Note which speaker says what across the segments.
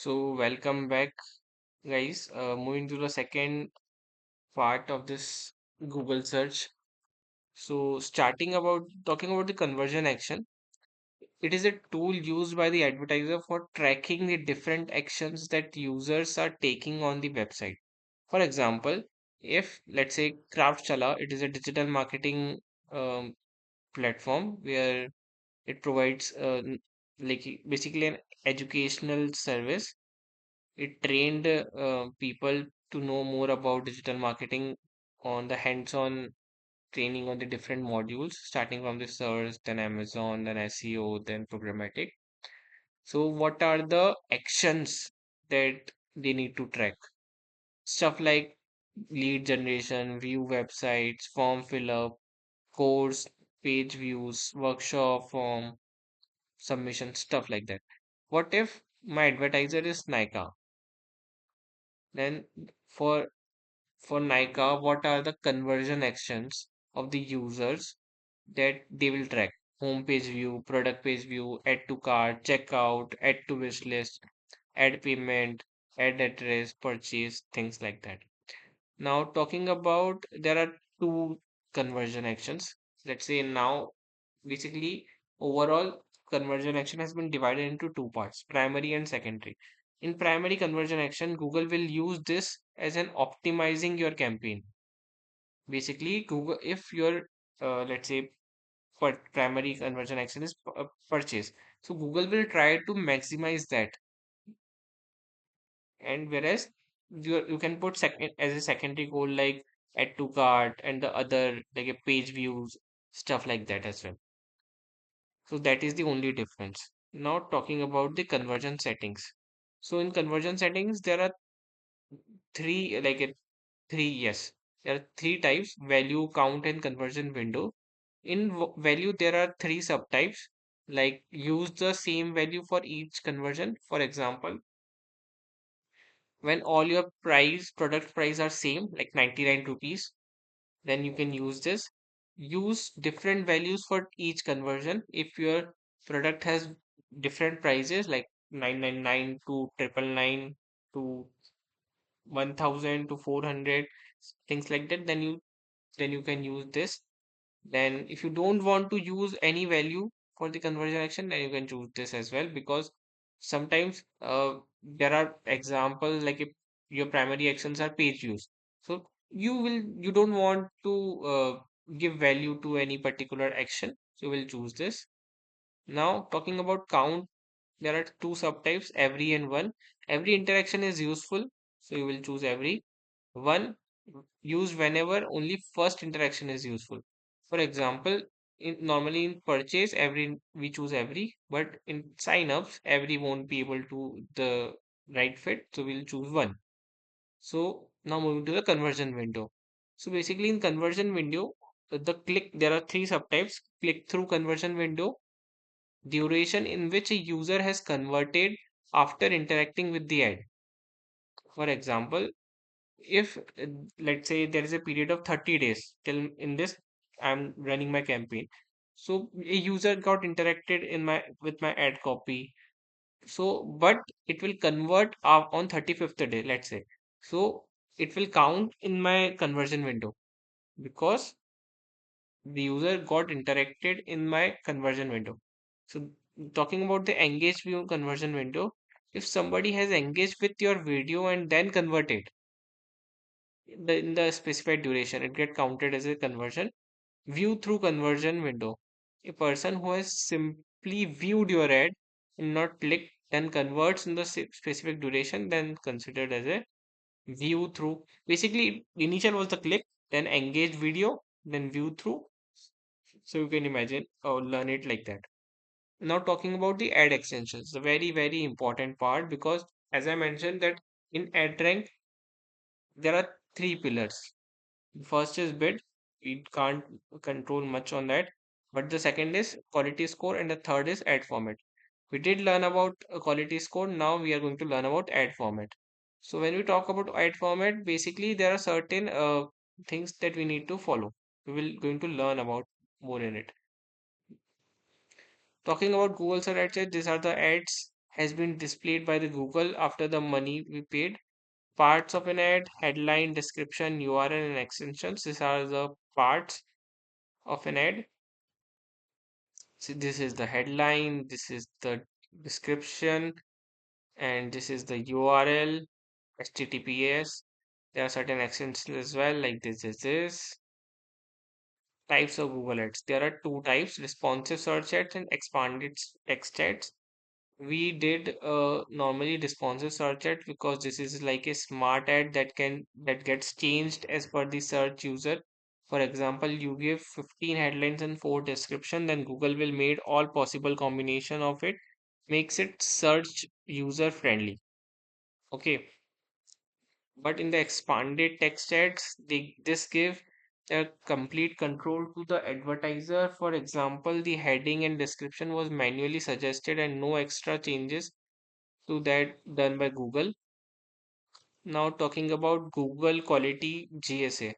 Speaker 1: So, welcome back, guys. Moving to the second part of this Google search. So, starting about talking about the conversion action, it is a tool used by the advertiser for tracking the different actions that users are taking on the website. For example, if let's say Craftchala, it is a digital marketing um, platform where it provides basically an educational service. It trained people to know more about digital marketing on the hands-on training on the different modules, starting from the search, then Amazon, then SEO, then programmatic. So, what are the actions that they need to track? Stuff like lead generation, view websites, form fill up, course, page views, workshop form, submission, stuff like that. What if my advertiser is Nika? Then for Nika, what are the conversion actions of the users that they will track? Homepage view, product page view, add to cart, checkout, add to wish list, add payment, add address, purchase, things like that. Now, talking about there are two conversion actions. Let's say now, basically, overall conversion action has been divided into two parts, primary and secondary. In primary conversion action, Google will use this as an optimizing your campaign. Basically, Google, if your let's say primary conversion action is purchase, so Google will try to maximize that, and whereas you can put second as a secondary goal like add to cart and the other like a page views, stuff like that as well. So that is the only difference. Now talking about the conversion settings. So in conversion settings there are three three, yes, there are three types: value, count, and conversion window. In value there are three subtypes, like use the same value for each conversion. For example, when all your product price are same, like 99 rupees, then you can use this. Use different values for each conversion. If your product has different prices like 999 to 999 to 1000 to 400, things like that, then you can use this. Then if you don't want to use any value for the conversion action, then you can choose this as well, because sometimes there are examples like if your primary actions are page views, so you don't want to give value to any particular action, so you will choose this. Now talking about count, there are two subtypes, every and one. Every interaction is useful, so you will choose every. One, used whenever only first interaction is useful. For example, normally in purchase, every we choose every, but in sign-ups, every won't be able to the right fit, so we'll choose one. So now moving to the conversion window. So basically in conversion window, there are three subtypes: click through conversion window, duration in which a user has converted after interacting with the ad. For example, if let's say there is a period of 30 days till in this I'm running my campaign, so a user got interacted in my with my ad copy, so but it will convert on 35th day, let's say, so it will count in my conversion window because the user got interacted in my conversion window. So talking about the engaged view conversion window, if somebody has engaged with your video and then converted in the specified duration, it get counted as a conversion. View through conversion window, a person who has simply viewed your ad and not clicked, then converts in the specific duration, then considered as a view through. Basically initial was the click, then engaged video, then view through. So you can imagine or learn it like that. Now talking about the ad extensions, the very important part, because as I mentioned that in ad rank there are three pillars. First is bid. We can't control much on that. But the second is quality score, and the third is ad format. We did learn about a quality score. Now we are going to learn about ad format. So when we talk about ad format, basically there are certain things that we need to follow. We will going to learn about more in it. Talking about Google Search Ads, these are the ads has been displayed by the Google after the money we paid. Parts of an ad, headline, description, URL, and extensions. These are the parts of an ad. So this is the headline, this is the description, and this is the URL, HTTPS. There are certain extensions as well, like this. Types of Google Ads. There are two types: responsive search ads and expanded text ads. We did normally responsive search ad because this is like a smart ad that gets changed as per the search user. For example, you give 15 headlines and 4 description, then Google will make all possible combination of it, makes it search user friendly. Okay, but in the expanded text ads, this give a complete control to the advertiser. For example, the heading and description was manually suggested and no extra changes to that done by Google. Now talking about Google Quality GSA.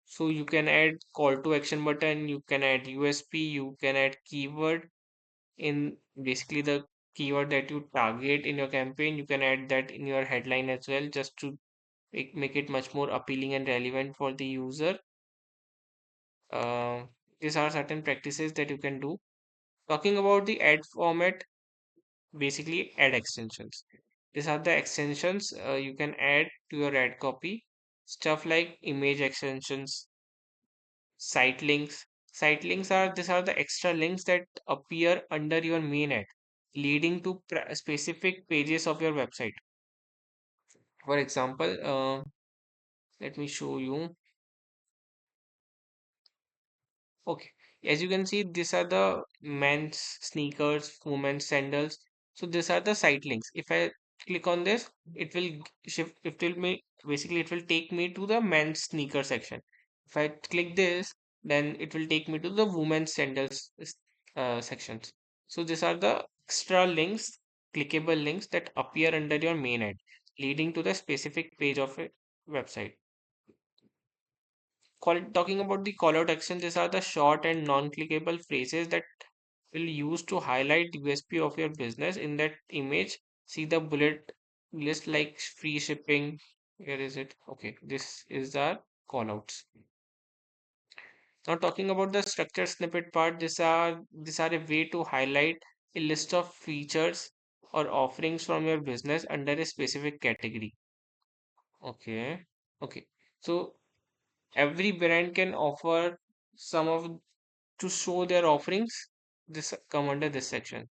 Speaker 1: So you can add call to action button, you can add USP, you can add keyword in basically the keyword that you target in your campaign. You can add that in your headline as well, just to make it much more appealing and relevant for the user. Uh, these are certain practices that you can do. Talking about the ad format, basically ad extensions. These are the extensions you can add to your ad copy. Stuff like image extensions, site links. Site links are these are the extra links that appear under your main ad, leading to specific pages of your website. For example, let me show you. Okay, as you can see, these are the men's sneakers, women's sandals. So these are the site links. If I click on this, it will shift. It will me basically it will take me to the men's sneaker section. If I click this, then it will take me to the women's sandals sections. So these are the extra links, clickable links that appear under your main ad, leading to the specific page of a website. Talking about the call out action, these are the short and non-clickable phrases that will use to highlight the USP of your business in that image. See the bullet list like free shipping. Where is it? Okay, this is our call outs. Now talking about the structure snippet part, these are a way to highlight a list of features or offerings from your business under a specific category. Okay. Okay. So every brand can offer some of to show their offerings. This come under this section.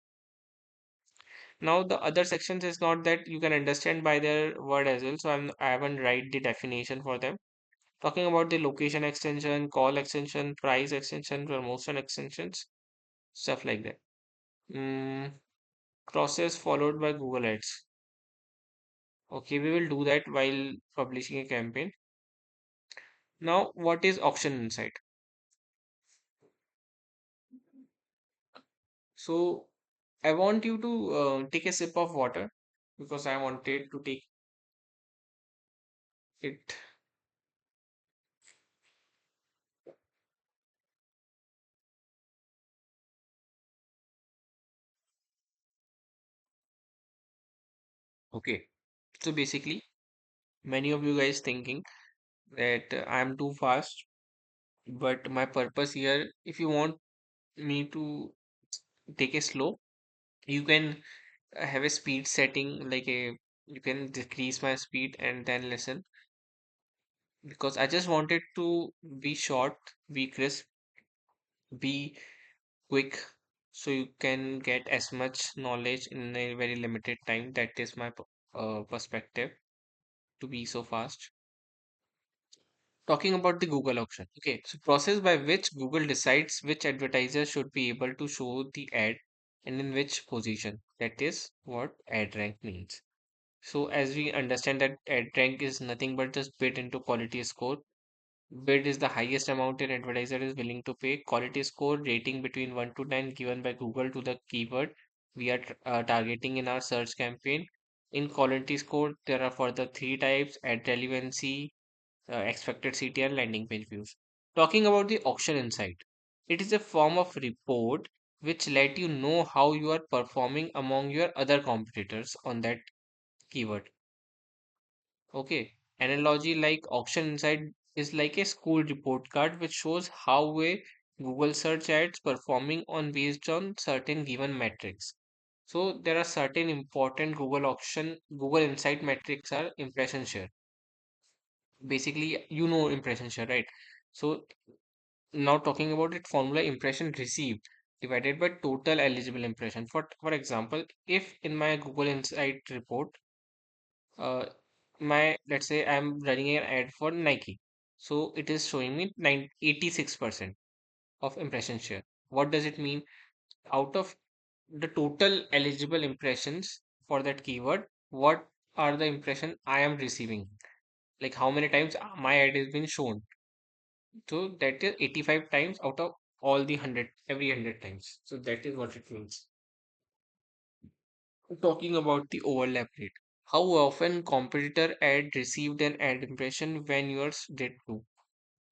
Speaker 1: Now the other sections is not that you can understand by their word as well, so I haven't write the definition for them. Talking about the location extension, call extension, price extension, promotion extensions, stuff like that. mm, Process followed by Google Ads. Okay, we will do that while publishing a campaign. Now what is auction insight? So I want you to take a sip of water because I wanted to take it. Okay. So basically, many of you guys thinking that I am too fast, but my purpose here, if you want me to take a slow, you can have a speed setting like a you can decrease my speed and then listen because I just wanted to be short, be crisp, be quick so you can get as much knowledge in a very limited time. That is my perspective to be so fast. Talking about the Google auction. Okay, so process by which Google decides which advertiser should be able to show the ad and in which position. That is what ad rank means. So as we understand that ad rank is nothing but just bid into quality score. Bid is the highest amount an advertiser is willing to pay. Quality score rating between 1 to 10 given by Google to the keyword we are targeting in our search campaign. In quality score, there are further three types: ad relevancy, expected CTR, landing page views. Talking about the auction insight, it is a form of report which let you know how you are performing among your other competitors on that keyword. Okay. Analogy like Auction Insight is like a school report card which shows how a Google search ads performing on based on certain given metrics. So there are certain important Google Insight metrics are impression share. Basically, you know impression share, right? So now talking about it, formula impression received divided by total eligible impression. For example, if in my Google Insight report, uh, my let's say I'm running an ad for Nike, so it is showing me 86% of impression share. What does it mean? Out of the total eligible impressions for that keyword, what are the impression I am receiving? Like how many times my ad has been shown? So that is 85 times out of all the 100, every 100 times. So that is what it means. Talking about the overlap rate. How often competitor ad received an ad impression when yours did too?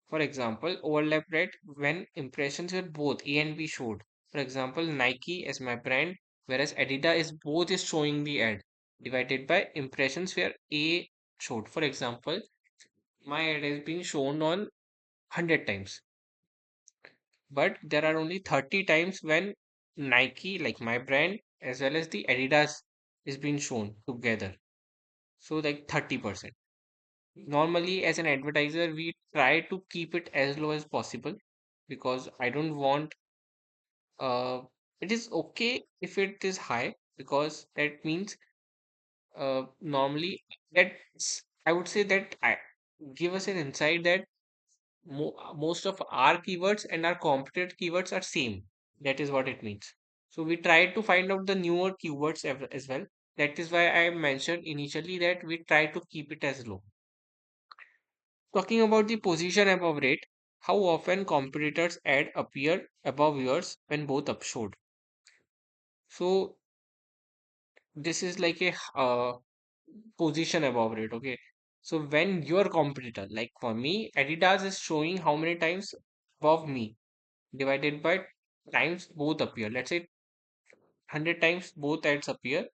Speaker 1: For example, overlap rate when impressions were both A and B showed. For example, Nike as my brand, whereas Adidas is both is showing the ad divided by impressions where A showed. For example, my ad has been shown on 100 times, but there are only 30 times when Nike, like my brand, as well as the Adidas is being shown together. So like 30%. Normally, as an advertiser, we try to keep it as low as possible because I don't want uh it is okay if it is high because that means normally that's I would say that I give us an insight that most of our keywords and our competitor keywords are same. That is what it means. So we try to find out the newer keywords as well. That is why I mentioned initially that we try to keep it as low. Talking about the position above rate, how often competitors ad appear above yours when both upshowed. So this is like a position above rate. Okay. So when your competitor, like for me, Adidas is showing how many times above me divided by times both appear. Let's say 100 times both ads appear,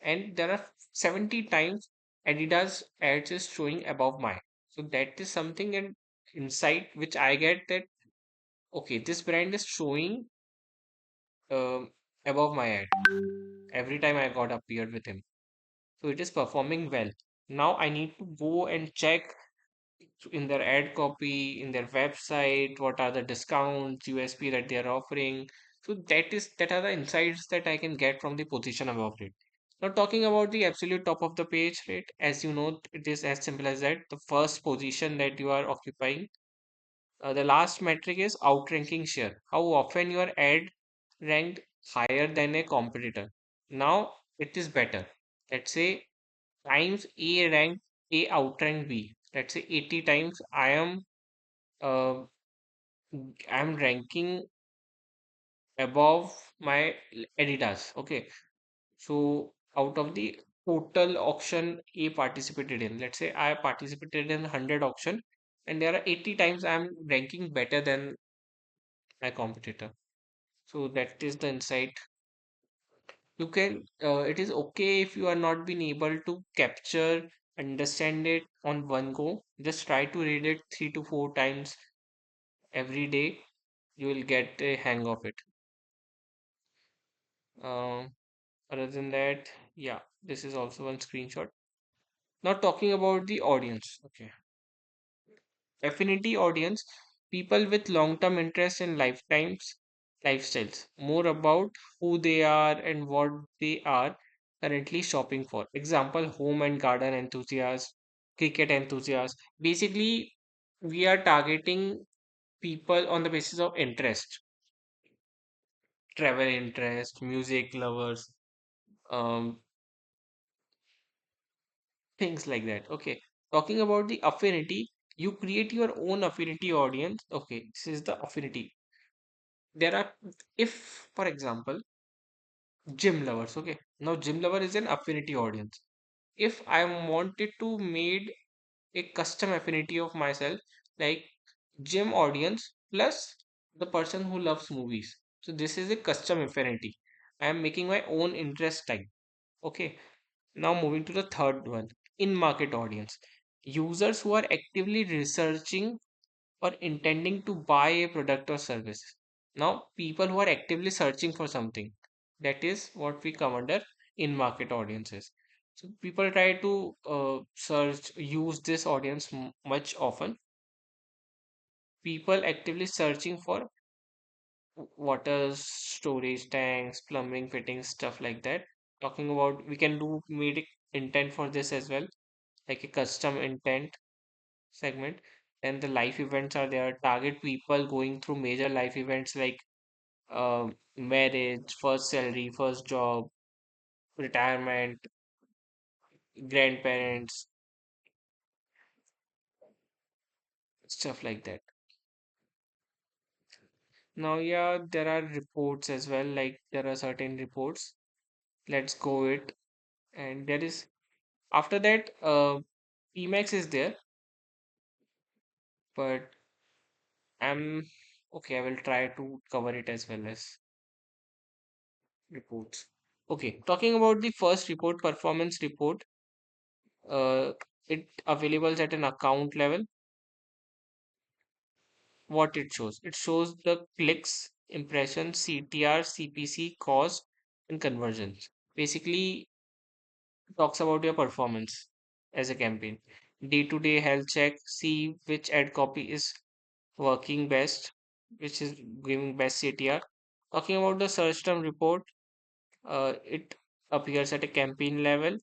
Speaker 1: and there are 70 times Adidas ads is showing above mine. So that is something an insight which I get that okay, this brand is showing um, above my ad every time I got appeared with him. So it is performing well. Now I need to go and check in their ad copy, in their website, what are the discounts, USP that they are offering. So that are the insights that I can get from the position above it. Now talking about the absolute top of the page rate, as you know, it is as simple as that. The first position that you are occupying. The last metric is outranking share. How often your ad ranked higher than a competitor. Now it is better. Let's say times A ranked A outrank B. Let's say 80 times uh, I'm ranking above my Adidas. Okay. So out of the total auction A participated in, let's say I participated in 100 auction and there are 80 times I'm ranking better than my competitor. So that is the insight. You can, it is okay if you are not being able to capture, understand it on one go. Just try to read it 3 to 4 times every day. You will get a hang of it. Um, Other than that, yeah, this is also one screenshot. Now talking about the audience. Okay. Affinity audience, people with long-term interest in lifestyles, more about who they are and what they are currently shopping for. Example, home and garden enthusiasts, cricket enthusiasts. Basically, we are targeting people on the basis of interest, travel interest, music lovers, um, things like that. Okay. Talking about the affinity, you create your own affinity audience. Okay, this is the affinity. There are, if for example, gym lovers. Okay, now gym lover is an affinity audience. If I wanted to made a custom affinity of myself, like gym audience plus the person who loves movies. So this is a custom affinity. I am making my own interest type. Okay. Now moving to the third one, in-market audience. Users who are actively researching or intending to buy a product or service. Now, people who are actively searching for something, that is what we come under in-market audiences. So people try to search, use this audience much often. People actively searching for water storage tanks, plumbing fittings, stuff like that. Talking about, we can do made intent for this as well, like a custom intent segment. And the life events are there. Target people going through major life events like marriage, first salary, first job, retirement, grandparents, stuff like that. Now, yeah, there are reports as well. Like there are certain reports. Let's go it. And there is after that, Emacs is there, but I'm okay. I will try to cover it as well as reports. Okay, talking about the first report, performance report, uh, it available at an account level. What it shows? It shows the clicks, impressions, CTR, CPC, cost, and conversions. Basically, talks about your performance as a campaign. Day-to-day health check, see which ad copy is working best, which is giving best CTR. Talking about the search term report, it appears at a campaign level.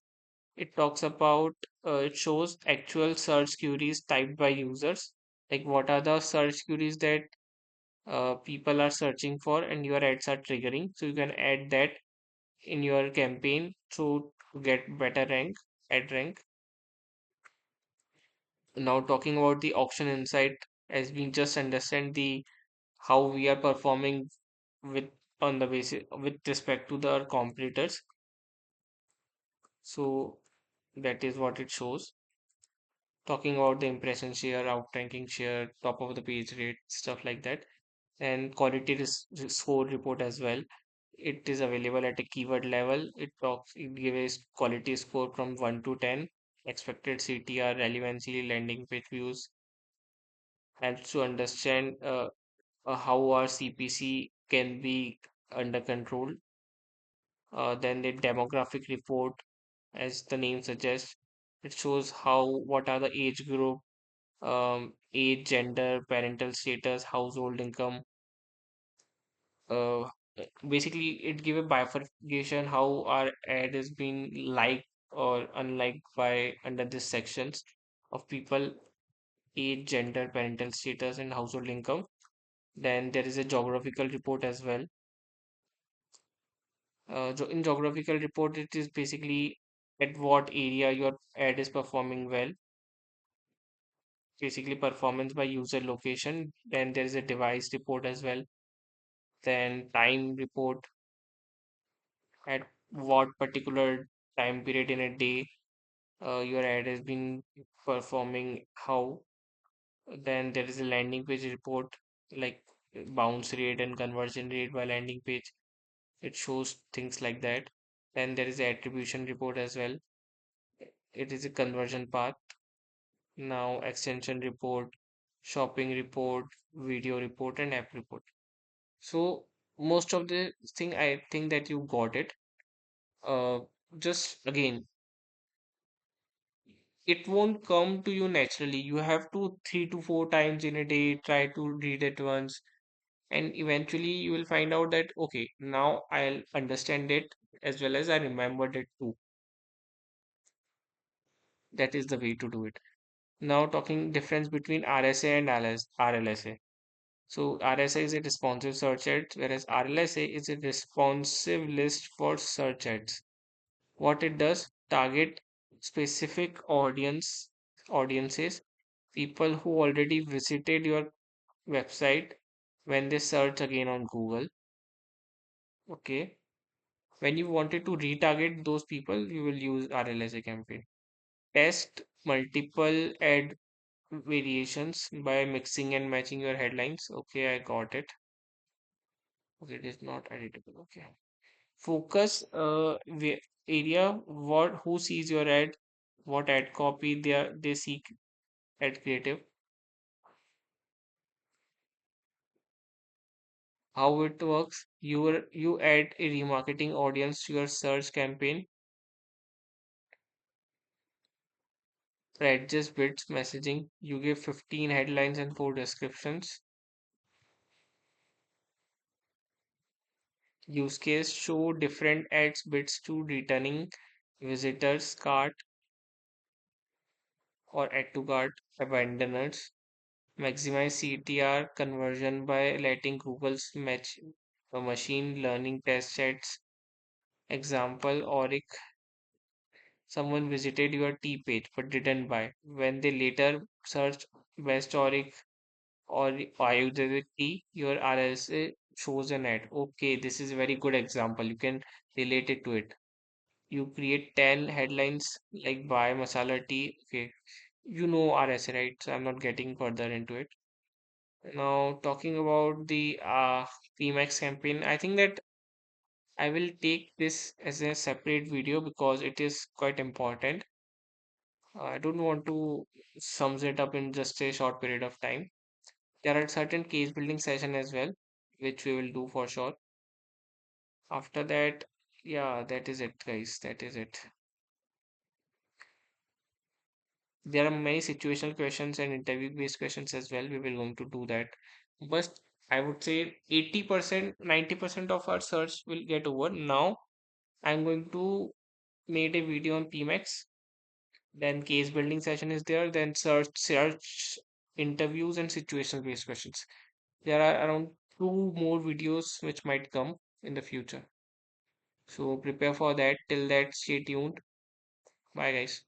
Speaker 1: It talks about, it shows actual search queries typed by users, like what are the search queries that people are searching for and your ads are triggering. So you can add that in your campaign to get better rank, ad rank. Now talking about the auction insight, as we just understand the how we are performing with on the basis with respect to the competitors. So that is what it shows. Talking about the impression share, outranking share, top of the page rate, stuff like that, and quality score report as well. It is available at a keyword level. It gives a quality score from 1 to 10, expected CTR, relevancy, landing page views, helps to understand how our CPC can be under control. Then the demographic report, as the name suggests, it shows how what are the age group, age, gender, parental status, household income. Uh, Basically, it give a bifurcation how our ad is being liked or unliked by under these sections of people, age, gender, parental status, and household income. Then there is a geographical report as well. In geographical report, it is basically at what area your ad is performing well, basically performance by user location. Then there is a device report as well. Then time report, at what particular time period in a day your ad has been performing how. Then there is a landing page report, like bounce rate and conversion rate by landing page. It shows things like that. Then there is a attribution report as well. It is a conversion path. Now extension report, shopping report, video report, and app report. So most of the thing, I think that you got it. Uh, just again, it won't come to you naturally. You have to 3 to 4 times in a day try to read it once, and eventually you will find out that okay, now I'll understand it as well as I remembered it too. That is the way to do it. Now talking difference between RSA and RLSA. So RSA is a responsive search ads, whereas RLSA is a responsive list for search ads. What it does, target specific audiences, people who already visited your website when they search again on Google. Okay. When you wanted to retarget those people, you will use RLSA campaign. Test multiple ad variations by mixing and matching your headlines. Okay, I got it. Okay, it is not editable. Okay. Focus area, what who sees your ad, what ad copy they seek ad creative, how it works. You add a remarketing audience to your search campaign, adjust bits messaging. You give 15 headlines and 4 descriptions. Use case, show different ads bits to returning visitors, cart or add to cart abandoners. Maximize CTR conversion by letting Google's match machine learning test sets. Example, Auric, someone visited your tea page but didn't buy. When they later search West Auric or Ayurvedic tea, your RSA shows an ad. Okay, this is a very good example. You can relate it to it. You create 10 headlines like buy masala tea. Okay, you know RSA, right? So I'm not getting further into it. Now, talking about the PMAX campaign, I think that I will take this as a separate video because it is quite important. I don't want to sums it up in just a short period of time. There are certain case building session as well, which we will do for sure. After that, yeah, that is it, guys. That is it. There are many situational questions and interview based questions as well. We will going to do that. But I would say 80%, 90% of our search will get over. Now I'm going to make a video on PMAX. Then case building session is there. Then search interviews and situational based questions. There are around two more videos which might come in the future. So prepare for that. Till that, stay tuned. Bye, guys.